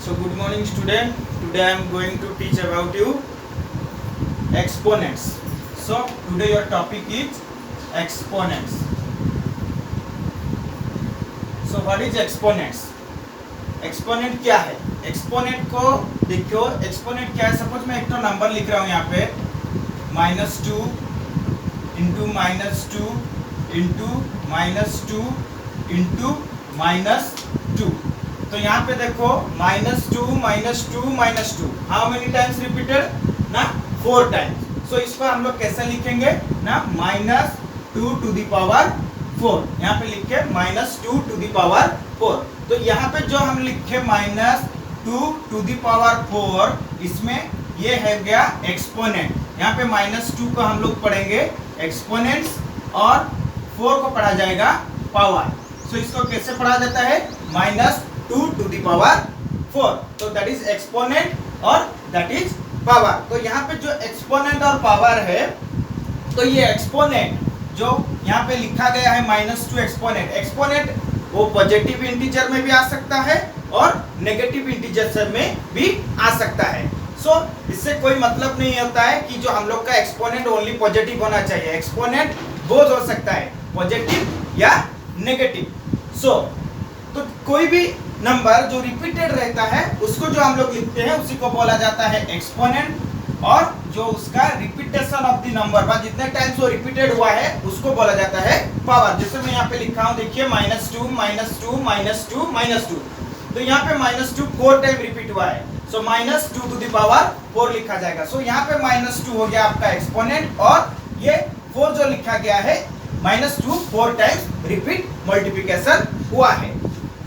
So good morning student. Today I am going to teach about you exponents. So today your topic is exponents. So what is exponents? Exponent क्या है? Exponent को देखो, exponent क्या है? Suppose मैं एक तो नंबर लिख रहा हूँ यहाँ पे -2 इंटू -2 इंटू -2 इंटू -2। तो यहाँ पे देखो -2 -2 -2 हाउ मेनी टाइम्स रिपीटेड ना 4 टाइम्स। सो इसको हम लोग कैसे लिखेंगे ना -2 टू द पावर 4। यहाँ पे लिखे -2 टू द पावर 4। तो यहाँ पे जो हम लिखे -2 टू द पावर 4, इसमें ये है गया एक्सपोनेंट। यहाँ पे -2 को हम लोग पढ़ेंगे एक्सपोनेंट्स और 4 को पढ़ा जाएगा पावर। सो इसको कैसे पढ़ा जाता है? -2 टू द पावर 4। तो दैट इज एक्सपोनेंट और दैट इज पावर। तो यहाँ पे जो एक्सपोनेंट और पावर है, तो ये एक्सपोनेंट जो यहाँ पे लिखा गया है -2 एक्सपोनेंट, एक्सपोनेंट वो पॉजिटिव इंटीजर में भी आ सकता है और नेगेटिव इंटीजर में भी आ सकता है। सो इससे कोई मतलब नहीं होता है कि जो हम लोग का एक्सपोनेंट ओनली पॉजिटिव होना चाहिए। एक्सपोनेंट बोथ हो सकता है, पॉजिटिव या नेगेटिव। सो तो कोई भी नंबर जो रिपीटेड रहता है उसको जो हम लोग लिखते हैं उसी को बोला जाता है एक्सपोनेंट, और जो उसका रिपीटेशन ऑफ द नंबर बा जितने टाइम्स वो रिपीटेड हुआ है उसको बोला जाता है पावर। जैसे मैं यहाँ पे लिखा हूँ, देखिए -2 -2 -2 -2। तो यहाँ पे -2 4 टाइम रिपीट हुआ है, सो -2 टू द पावर 4 लिखा जाएगा। सो यहाँ पे -2 हो गया आपका एक्सपोनेंट, और ये 4 जो लिखा गया है -2 4 टाइम्स रिपीट मल्टीप्लिकेशन हुआ है।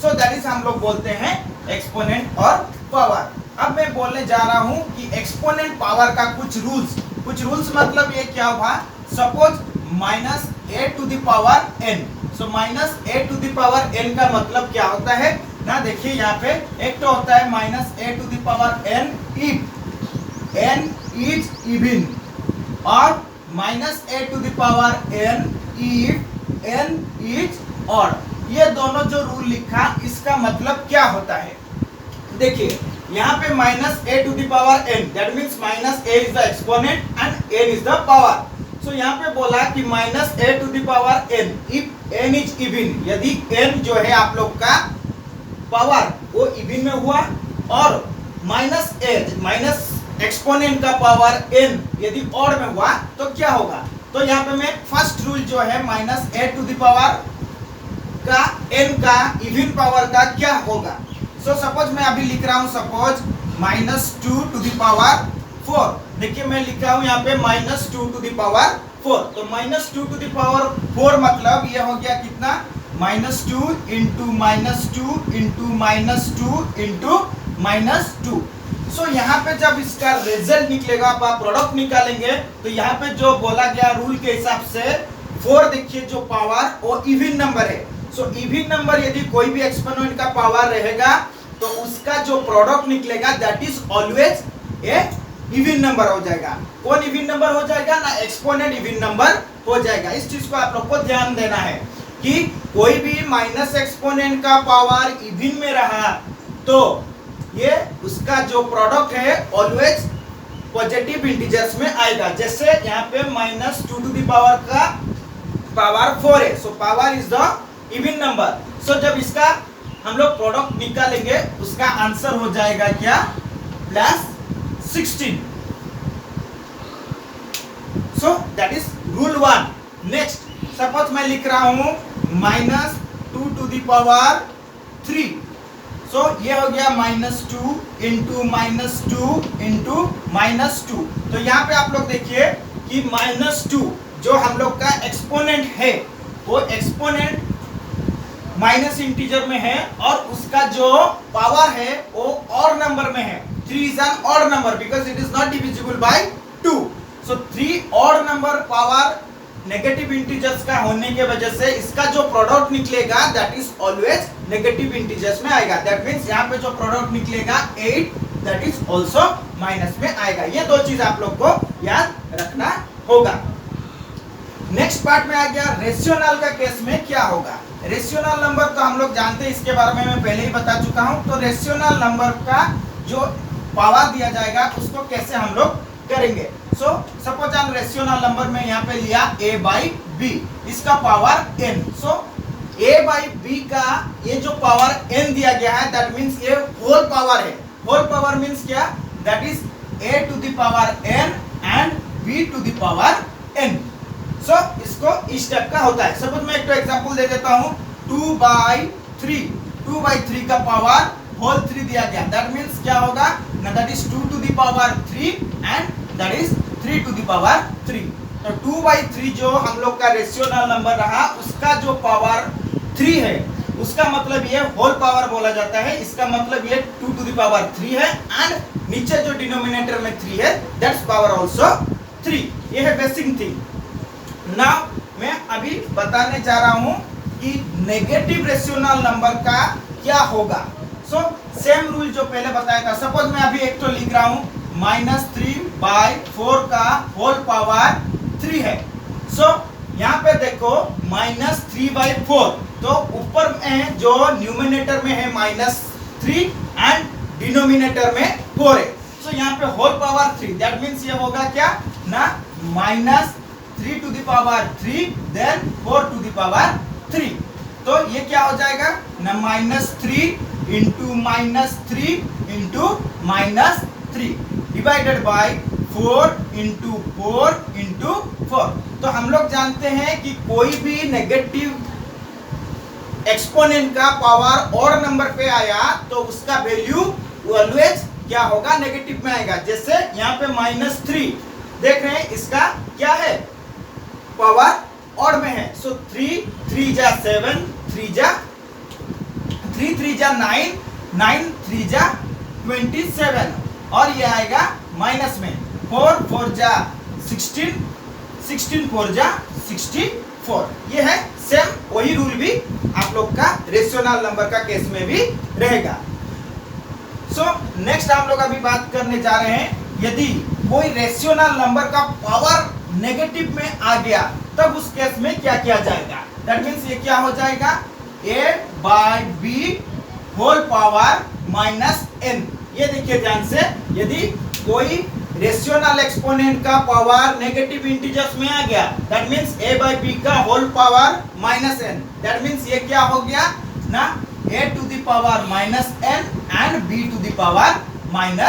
सो दैट इज हम लोग बोलते हैं एक्सपोनेंट और पावर। अब मैं बोलने जा रहा हूं कि एक्सपोनेंट पावर का कुछ रूल्स मतलब ये क्या हुआ? Suppose -a to the power n। So -a to the power n का मतलब क्या होता है ना? देखिए यहाँ पे एक तो होता है -a to the power n if n is even, और -a to the power n if n is odd. ये दोनों जो रूल लिखा, इसका मतलब क्या होता है? देखिए यहाँ पे -a to the power n, that means -a is the exponent and n is the power. So यहाँ पे बोला कि -a to the power n if n is even, यदि n जो है आप लोग का पावर वो इवन में हुआ, और माइनस एक्सपोनेंट का पावर n यदि ऑड में हुआ तो क्या होगा? तो यहाँ पे मैं फर्स्ट रूल जो है -a टू द पावर का n का इवन पावर का क्या होगा? सो सपोज मैं अभी लिख रहा हूँ, सपोज -2 टू द पावर 4। देखिए मैं लिख रहा हूँ यहाँ पे -2 टू द पावर 4। तो -2 टू द पावर 4 मतलब ये हो गया कितना? -2 इंटू -2 इंटू -2 इंटू -2। सो यहाँ पे जब इसका रिजल्ट निकलेगा, आप प्रोडक्ट निकालेंगे, तो यहाँ पे जो बोला गया रूल के हिसाब से 4, देखिए जो पावर वो इवन नंबर है। सो इवन नंबर यदि कोई भी एक्सपोनेंट का पावर रहेगा तो उसका जो प्रोडक्ट निकलेगा that is always a even number हो जाएगा। कौन इवन नंबर हो जाएगा ना? एक्सपोनेंट इवन नंबर हो जाएगा। इस चीज को आप लोग को ध्यान देना है कि कोई भी माइनस एक्सपोनेंट का पावर इवन में रहा तो ये उसका जो प्रोडक्ट है ऑलवेज पॉजिटिव इंटीजर्स में आएगा। जैसे यहाँ पे -2 टू द पावर का पावर 4 है, so power is the even number. So जब इसका हम लोग प्रोडक्ट निकालेंगे उसका आंसर हो जाएगा क्या? +16। So that is rule 1। Next suppose मैं लिख रहा हूं -2 टू द पावर 3। सो ये हो गया -2 इंटू -2 इंटू -2। तो यहाँ पे आप लोग देखिए कि -2 जो हम लोग का एक्सपोनेंट है वो एक्सपोनेंट माइनस इंटीजर में है, और उसका जो पावर है वो ऑड नंबर में है। 3 is an odd number because it is not divisible by 2। So 3 odd number power negative integers का होने के वजह से इसका जो प्रोडक्ट निकलेगा that is always negative integers में आएगा। दैट मींस यहाँ पे जो प्रोडक्ट निकलेगा 8 दैट इज आल्सो माइनस में आएगा। ये दो चीज आप लोग को याद रखना होगा। नेक्स्ट पार्ट में आ गया रेशियोनल का केस में क्या होगा। रेशनल नंबर तो हम लोग जानते हैं, इसके बारे में मैं पहले ही बता चुका हूं। तो रेशनल नंबर का जो पावर दिया जाएगा उसको कैसे हम लोग करेंगे। सो सपोज हम रेशनल नंबर में यहाँ पे लिया a बाई बी, इसका power n। So a by B का ये जो पावर n दिया गया है, दैट मीन्स ये होल पावर है। होल पावर मीन्स क्या, that is a to the power n and b to the power n। So इसको इस टाइप का होता है। सपोज मैं एक तो एग्जांपल दे देता हूं, 2/3 का पावर होल 3 दिया गया, दैट मीन्स क्या होगा ना, that is 2 to the power 3 and that is 3 to the power 3। तो 2/3 जो हम लोग का रेशनल नंबर रहा, उसका जो पावर 3 है, उसका मतलब ये होल पावर बोला जाता है। इसका मतलब ये 2 टू द पावर 3 है एंड नीचे जो डिनोमिनेटर में 3 है, दैट्स पावर आल्सो 3। ये है बेसिक थिंग। नाउ मैं अभी बताने जा रहा हूं कि नेगेटिव रेशनल नंबर का क्या होगा। सो सेम रूल जो पहले बताया था। सपोज मैं अभी एक तो लिख रहा हूं -3/4 का होल पावर 3 है। सो यहाँ पे देखो -3/4, तो ऊपर में जो न्यूमिनेटर में है -3 एंड डिनोमिनेटर में 4 है। सो यहाँ पे होल पावर 3, दैट मीन्स ये होगा क्या ना, -3 to the power 3 then 4 to the power 3। तो ये क्या हो जाएगा ना, -3 into -3 into -3 divided by 4 into 4 into 4। तो हम लोग जानते हैं कि कोई भी नेगेटिव एक्सपोनेंट का पावर और नंबर पे आया तो उसका वैल्यू ऑलवेज क्या होगा, नेगेटिव में आएगा। जैसे यहाँ पे -3 देख रहे हैं, इसका क्या है, पावर और में है। सो 3 3 जा 7, 3 3 जा 9, 9 3 जा 27 और ये आएगा माइनस में। 4 4 जा 16, 16 4 जा 64। ये है सेम वही रूल भी आप लोग का रेशनल नंबर का केस में भी रहेगा। सो नेक्स्ट हम लोग अभी बात करने जा रहे हैं, यदि कोई रेशनल नंबर का पावर नेगेटिव में आ गया तब उस केस में क्या किया जाएगा। दैट मीन्स ये क्या हो जाएगा, a by B whole power -n। ये देखिए ध्यान से, यदि कोई रेशनल एक्सपोनेंट का पावर नेगेटिव इंटीजर्स में आ गया, that means a by B का whole power -n। That means ये क्या हो गया ना, a to the power -n and b to the power -n।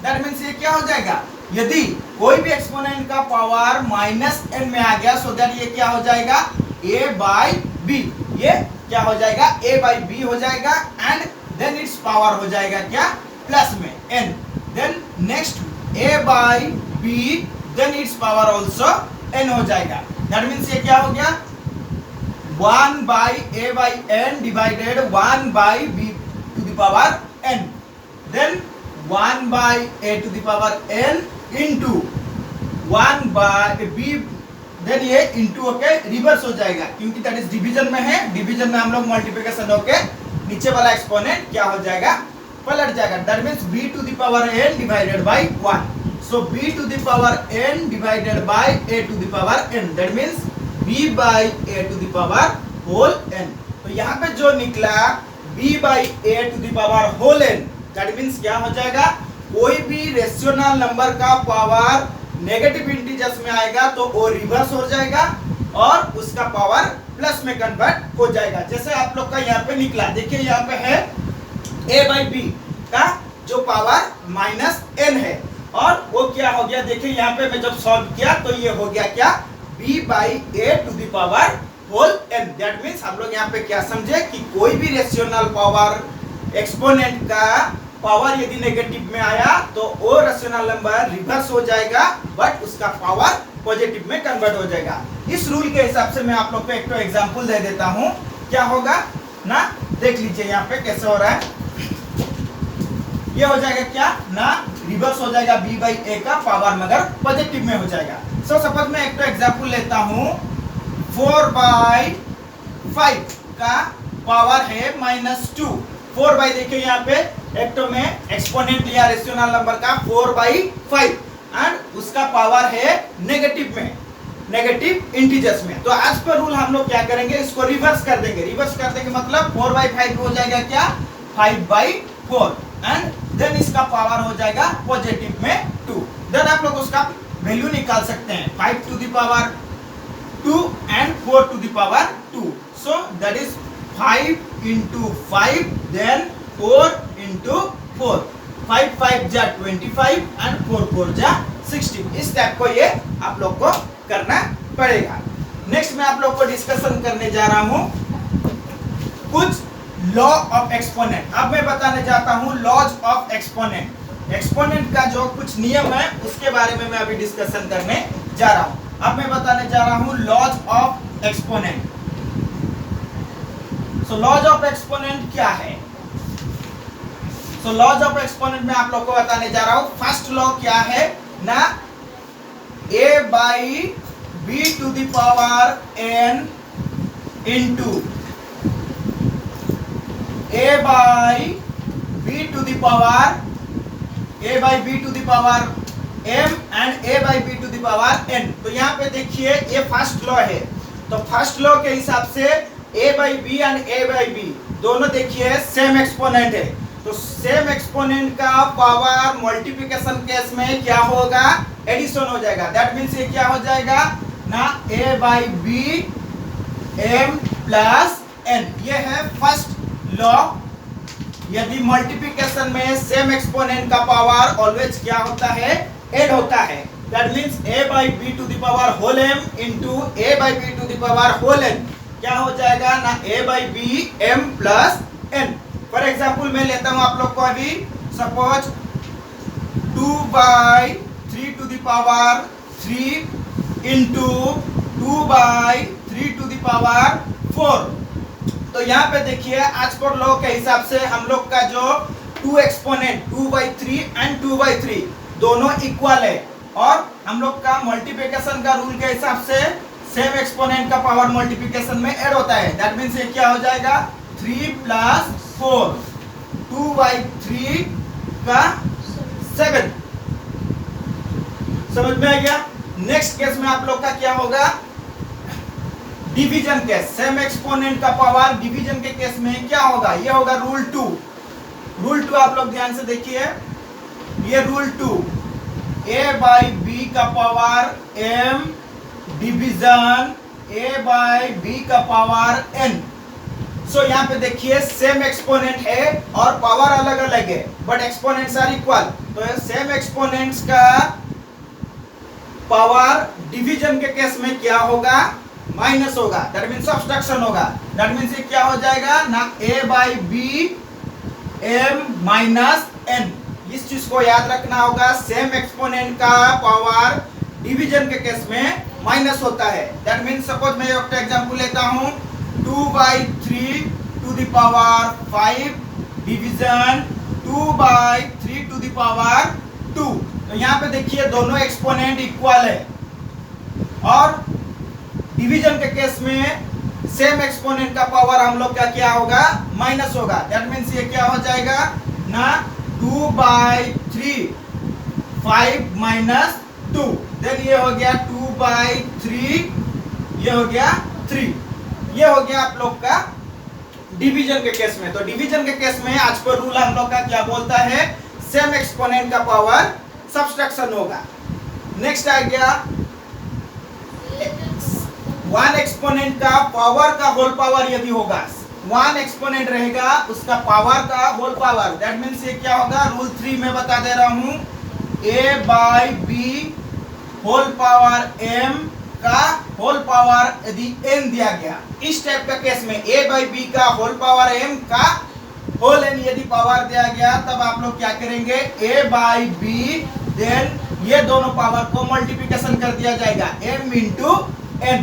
That means ये क्या हो जाएगा, यदि कोई भी एक्सपोनेंट का पावर -n में आ गया, सो दैट ये क्या हो जाएगा, a बाई बी। ये क्या हो जाएगा, a बाई बी हो जाएगा एंड देन इट्स पावर हो जाएगा क्या, प्लस में n। Then next a by B, then its power also n हो जाएगा। दैट मीन्स ये क्या हो गया, 1 by a by n divided 1 by b to the power n। Then 1 by a to the power n into 1 by b, then ये into होके reverse हो जाएगा, क्योंकि दैट इज डिवीजन में है। डिवीजन में हम लोग मल्टीप्लिकेशन होके नीचे वाला एक्सपोनेंट क्या हो जाएगा, पलट जाएगा। That means b to the power n divided by 1। So b to the power n divided by a to the power n, that means b by a to the power whole n। तो यहाँ पे जो निकला b by a to the power whole n, that means क्या हो जाएगा, कोई भी रेशनल नंबर का पावर नेगेटिव इंटीजर्स में आएगा तो वो रिवर्स हो जाएगा और उसका पावर प्लस में कन्वर्ट हो जाएगा। जैसे आप लोग का यहाँ पे निकला, देखिए यहाँ पे है a बाई बी का जो पावर -n है और वो क्या हो गया, देखिए यहाँ पे मैं जब सॉल्व किया तो ये हो गया क्या, b by a to the power whole n। That means हम लोग यहाँ पे क्या समझे कि कोई भी रेशनल पावर एक्सपोनेंट का पावर यदि नेगेटिव में आया तो वो रेशनल नंबर रिवर्स हो जाएगा, बट उसका पावर पॉजिटिव में कन्वर्ट हो जाएगा। इस रूल के हिसाब से मैं आप लोग को एक तो एग्जांपल दे देता हूं, क्या होगा ना, देख लीजिए यहाँ पे कैसे हो रहा है। ये हो जाएगा क्या ना, रिवर्स हो जाएगा b बाई a का पावर मगर पॉजिटिव में हो जाएगा। सो सपोज मैं एक तो एग्जांपल लेता हूं, 4/5 का पावर है -2। 4 बाई, देखिए यहाँ पे एक तो मैं एक्सपोनेंट लिया रेशनल नंबर का 4/5 एंड उसका पावर है नेगेटिव में। नेगेटिव इंटीजर्स में। तो आज पर रूल हम लोग क्या करेंगे, इसको रिवर्स कर देंगे। रिवर्स कर देंगे मतलब 4/5 हो जाएगा क्या, 5/4 एंड देन इसका पावर हो जाएगा पॉजिटिव में 2। देन आप लोग उसका वैल्यू निकाल सकते हैं, 5 to the power 2 and 4 to the power 2। so that is 5 into 5 then 4 into 4, 5 5 जा 25 and 4 4 जा 60। इस टाइप को ये आप लोग को करना पड़ेगा। नेक्स्ट मैं आप लोग को डिस्कशन करने जा रहा हूं कुछ लॉ ऑफ एक्सपोनेंट। अब मैं बताने जाता हूं लॉज ऑफ एक्सपोनेंट। एक्सपोनेंट का जो कुछ नियम है उसके बारे में मैं अभी डिस्कशन करने जा रहा हूं। अब मैं बताने जा रहा हूं laws of exponent. So laws of exponent क्या है? सो लॉज ऑफ एक्सपोनेंट में आप लोग को बताने जा रहा हूं। फर्स्ट लॉ क्या है ना, a by b to the power n into a by b to the power m and a by b to the power n। तो यहाँ पे देखिए ये फर्स्ट लॉ है। तो फर्स्ट लॉ के हिसाब से a by b and a by b दोनों देखिए सेम एक्सपोनेंट है। तो सेम एक्सपोनेंट का पावर मल्टीप्लिकेशन केस में क्या होगा, एडिशन हो जाएगा। दैट मीन्स ये क्या हो जाएगा ना, a by b m plus n। ये है फर्स्ट लॉ। यदि मल्टीप्लिकेशन में सेम एक्सपोनेंट का पावर ऑलवेज क्या होता है, एड होता है। That means a by b to the power whole m into a by b to the power whole n क्या हो जाएगा ना, a by b m plus n। For example मैं लेता हूं आप लोग को अभी, suppose 2/3 to the power 3 into 2/3 to the power 4। तो यहाँ पे देखिए आज पर लॉ के हिसाब से हम लोग का जो 2 एक्सपोनेंट 2/3 एंड 2/3 दोनों इक्वल है, और हम लोग का मल्टीप्लिकेशन का रूल के हिसाब से सेम एक्सपोनेंट का पावर मल्टीप्लिकेशन में ऐड होता है। दैट मीन्स ये क्या हो जाएगा 3 + 4, 2/3 का 7। समझ में आ गया। नेक्स्ट केस में आप लोग का क्या होगा, डिवीजन केस। सेम एक्सपोनेंट का पावर डिवीजन के केस में क्या होगा, ये होगा रूल 2। रूल 2 आप लोग ध्यान से देखिए, ये रूल 2 a by b का power m division a by b का पावर n। सो यहाँ पे देखिए सेम एक्सपोनेंट है और पावर अलग अलग है, बट एक्सपोनेंट्स आर इक्वल। तो सेम एक्सपोनेंट्स का पावर डिवीजन के केस में क्या होगा, माइनस होगा। दैट मीन्स सब्सट्रैक्शन होगा। दैट मीन्स ये क्या हो जाएगा ना, a by b m minus n। इस चीज को याद रखना होगा, सेम एक्सपोनेंट का पावर डिवीजन के केस में माइनस होता है। दैट मीन्स सपोज मैं एक एग्जांपल लेता हूं, 2/3 to the power 5 division 2/3 to the power 2। तो यहाँ पे देखिए दोनों एक्सपोनेंट इक्वल है, और डिवीजन के केस में सेम एक्सपोनेंट का पावर हम लोग का क्या होगा, माइनस होगा। दैट मीन्स ये क्या हो जाएगा ना, 2/3 5 माइनस 2, देन ये हो गया 2/3, ये हो गया 3। ये हो गया आप लोग का डिवीजन के केस में। तो डिवीजन के केस में आज पर रूल हम लोग का क्या बोलता है, सेम एक्सपोनेंट का पावर सब्सट्रैक्शन होगा। नेक्स्ट आ गया 1 एक्सपोनेंट का पावर का होल पावर यदि होगा, 1 एक्सपोनेंट रहेगा उसका पावर का होल पावर। दैट मीन्स ये क्या होगा, रूल 3 में बता दे रहा हूं, a by b whole power m का होल पावर यदि n दिया गया, इस टाइप का केस में a by b का होल पावर m का होल n यदि पावर दिया गया, तब आप लोग क्या करेंगे, a by b देन ये दोनों पावर को मल्टीप्लिकेशन कर दिया जाएगा, m into n।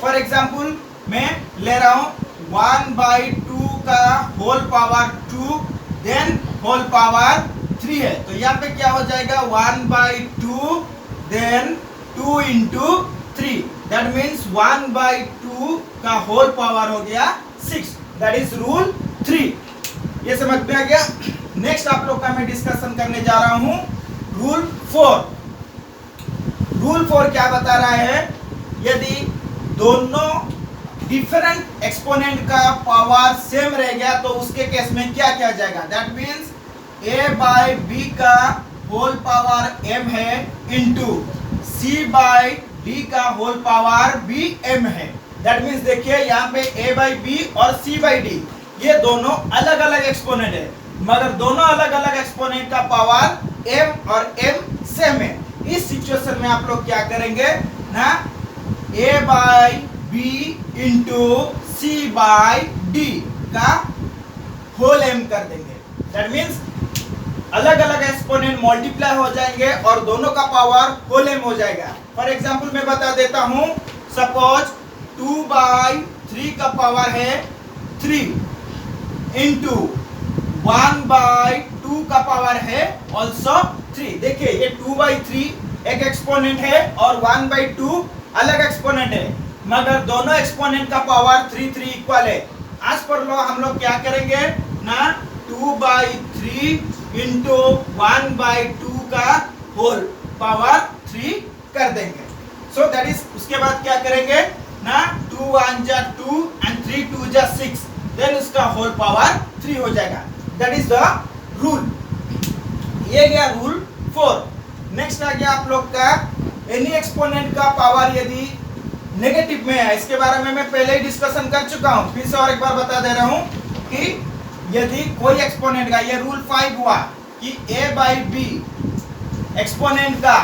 For example मैं ले रहा हूं 1/2 का whole power 2 then whole power 3 है। तो यहाँ पे क्या हो जाएगा, 1/2 देन 2 into 3। दैट मीन्स 1/2 का होल पावर हो गया 6। That is rule 3। ये समझ में आ गया। नेक्स्ट आप लोग का मैं डिस्कशन करने जा रहा हूं रूल 4। रूल 4 क्या बता रहा है, यदि दोनों डिफरेंट एक्सपोनेंट का पावर सेम रह गया तो उसके केस में क्या किया जाएगा? That means a by B का होल पावर m है इंटू c बाई d का होल पावर b m है। दैट मीन्स देखिए यहाँ पे a बाई बी और c बाई d ये दोनों अलग अलग एक्सपोनेंट है, मगर दोनों अलग अलग एक्सपोनेंट का पावर m और m सेम है। इस सिचुएशन में आप लोग क्या करेंगे ना, a by B into C by D का होल m कर देंगे। दैट मीन्स अलग अलग एक्सपोनेंट मल्टीप्लाई हो जाएंगे और दोनों का पावर होल m हो जाएगा। फॉर एग्जांपल मैं बता देता हूं, सपोज 2 बाई 3 का पावर है 3 इंटू 1 बाई 2 का पावर है ऑल्सो 3। देखिए ये 2 बाई 3 एक एक्सपोनेंट है और 1 बाई 2 अलग एक्सपोनेंट है, मगर दोनों एक्सपोनेंट का पावर 3 इक्वल है। आज पर लो हम लोग क्या करेंगे ना, 2 बाई 3 इंटू 1 बाई 2 का होल पावर 3 कर देंगे। सो दैट इज, उसके बाद क्या करेंगे ना, 2 1 जा 2 एंड 3 2 जा 6, देन उसका होल पावर 3 हो जाएगा। That is the rule. ये गया रूल 4। नेक्स्ट आ गया आप लोग का एनी एक्सपोनेंट का पावर यदि नेगेटिव में है। इसके बारे में मैं पहले ही डिस्कशन कर चुका हूं, फिर से और एक बार बता दे रहा हूं कि यदि कोई एक्सपोनेंट का, ये रूल 5 हुआ कि a बाई बी एक्सपोनेंट का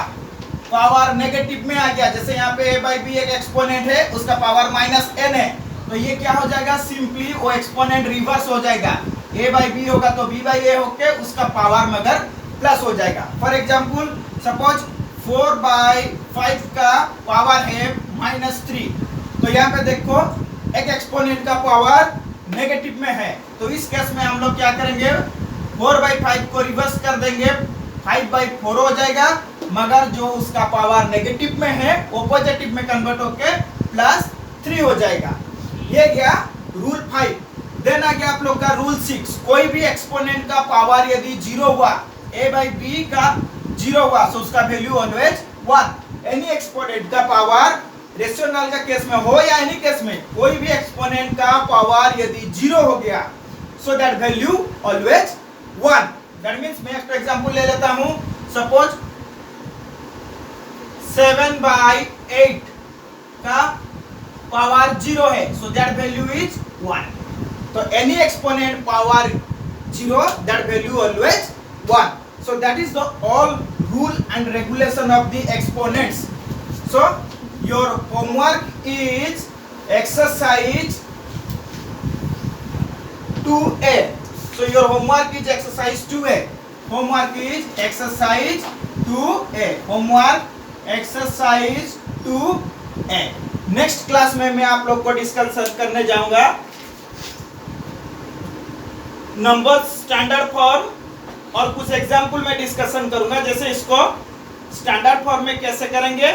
पावर नेगेटिव में आ गया, जैसे यहाँ पे a बाई बी एक एक्सपोनेंट है उसका पावर -n है, तो ये क्या हो जाएगा, सिंपली वो एक्सपोनेंट रिवर्स हो जाएगा। a बाई बी होगा तो b बाई a होके उसका पावर मगर प्लस हो जाएगा। फॉर एग्जाम्पल सपोज 4 बाई 5 का पावर है -3, तो यहाँ पे देखो एक एक्सपोनेंट का पावर नेगेटिव में है, तो इस केस में हम लोग क्या करेंगे, 4 बाई 5 को रिवर्स कर देंगे, 5 बाई 4 हो जाएगा, मगर जो उसका पावर नेगेटिव में है वो पॉजिटिव में कन्वर्ट होके +3 हो जाएगा। ये गया रूल 5। देन आ गया आप लोग का रूल 6। कोई भी एक्सपोनेंट का पावर यदि 0 हुआ, a बाई बी का 0 हुआ, तो उसका वैल्यू ऑलवेज 1। एनी एक्सपोनेंट का पावर रेशनल का केस में हो या एनी केस में, कोई भी एक्सपोनेंट का पावर यदि 0 हो गया, so that value always 1। That means मैं एक एग्जांपल ले लेता हूं, सपोज 7 बाई 8 का पावर 0 है, सो दैट वैल्यू इज 1। तो any exponent power 0, that value always 1। So that is the all rule and regulation of the exponents. So your homework is exercise 2A. So your homework is exercise 2A. Homework is exercise 2A. Homework exercise 2A. Next class में मैं आप लोग को discussion करने जाऊंगा number standard form और कुछ example में डिस्कशन करूंगा, जैसे इसको स्टैंडर्ड फॉर्म में कैसे करेंगे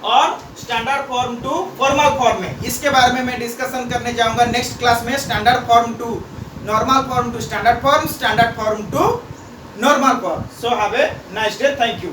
और standard form to formal form में, इसके बारे में मैं डिस्कशन करने जाऊंगा नेक्स्ट क्लास में। Standard form to normal form to standard form, standard form to normal form. So have a nice day, thank you.